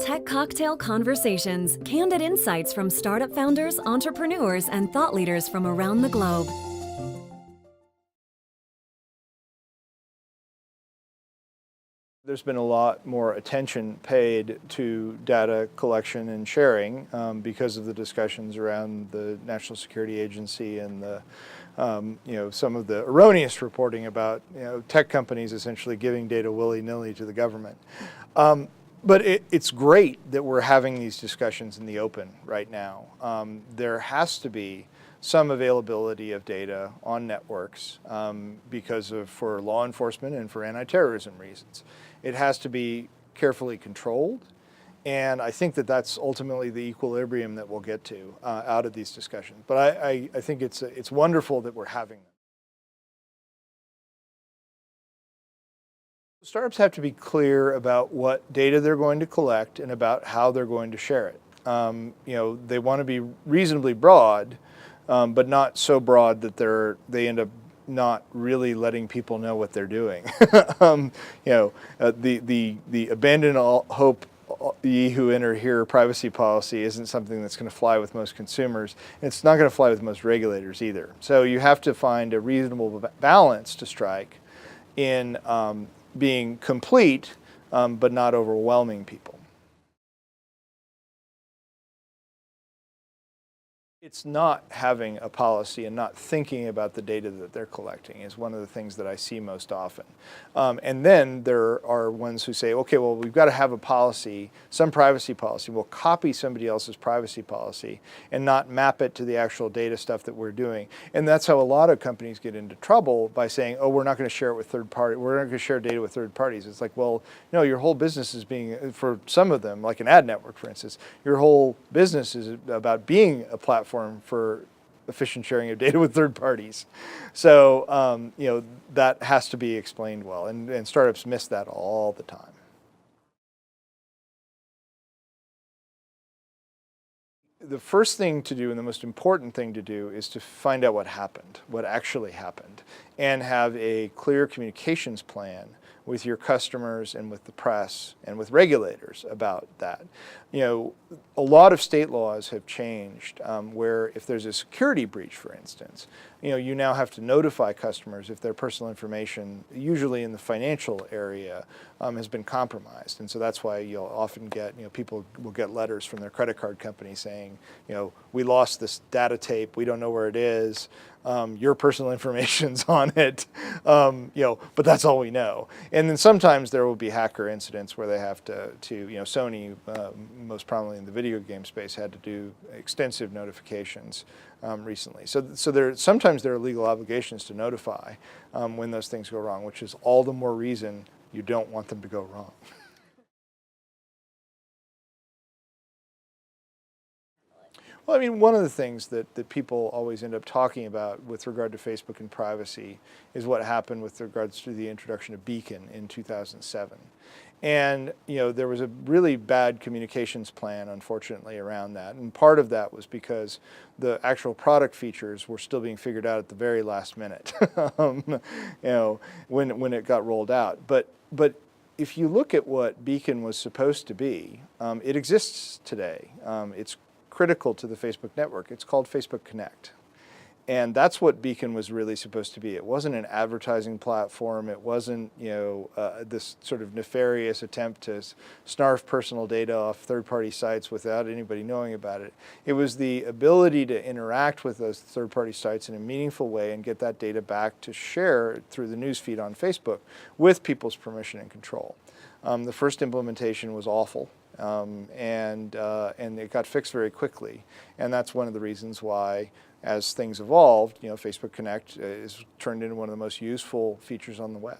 Tech Cocktail Conversations, candid insights from startup founders, entrepreneurs, and thought leaders from around the globe. There's been a lot more attention paid to data collection and sharing because of the discussions around the National Security Agency and the, some of the erroneous reporting about tech companies essentially giving data willy-nilly to the government. But it's great that we're having these discussions in the open right now. There has to be some availability of data on networks for law enforcement and for anti-terrorism reasons. It has to be carefully controlled, and I think that that's ultimately the equilibrium that we'll get to out of these discussions. But I think it's wonderful that we're having them. Startups have to be clear about what data they're going to collect and about how they're going to share it. They want to be reasonably broad, but not so broad that they end up not really letting people know what they're doing. The abandon all hope ye who enter here privacy policy isn't something that's going to fly with most consumers. It's not going to fly with most regulators either. So you have to find a reasonable balance to strike in being complete, but not overwhelming people. It's not having a policy and not thinking about the data that they're collecting is one of the things that I see most often. And then there are ones who say, okay, well, we've got to have a policy, some privacy policy. We'll copy somebody else's privacy policy and not map it to the actual data stuff that we're doing. And that's how a lot of companies get into trouble by saying, oh, we're not going to share it with third parties. We're not going to share data with third parties. It's like, well, no, your whole business is being, for some of them, like an ad network, for instance, your whole business is about being a platform for efficient sharing of data with third parties. So, that has to be explained well, and startups miss that all the time. The first thing to do and the most important thing to do is to find out what happened, what actually happened, and have a clear communications plan with your customers and with the press and with regulators about that. A lot of state laws have changed where if there's a security breach, for instance, you now have to notify customers if their personal information, usually in the financial area, has been compromised. And so that's why you'll often get, people will get letters from their credit card company saying, we lost this data tape, we don't know where it is, your personal information's on it, but that's all we know. And then sometimes there will be hacker incidents where they have to Sony, most prominently in the video game space, had to do extensive notifications recently. So sometimes there are legal obligations to notify when those things go wrong, which is all the more reason you don't want them to go wrong. Well, I mean, one of the things that people always end up talking about with regard to Facebook and privacy is what happened with regards to the introduction of Beacon in 2007. And, there was a really bad communications plan, unfortunately, around that. And part of that was because the actual product features were still being figured out at the very last minute, when it got rolled out. But if you look at what Beacon was supposed to be, it exists today. It's critical to the Facebook network. It's called Facebook Connect. And that's what Beacon was really supposed to be. It wasn't an advertising platform. It wasn't, this sort of nefarious attempt to snarf personal data off third-party sites without anybody knowing about it. It was the ability to interact with those third-party sites in a meaningful way and get that data back to share through the newsfeed on Facebook with people's permission and control. The first implementation was awful. And it got fixed very quickly. And that's one of the reasons why, as things evolved, Facebook Connect is turned into one of the most useful features on the web.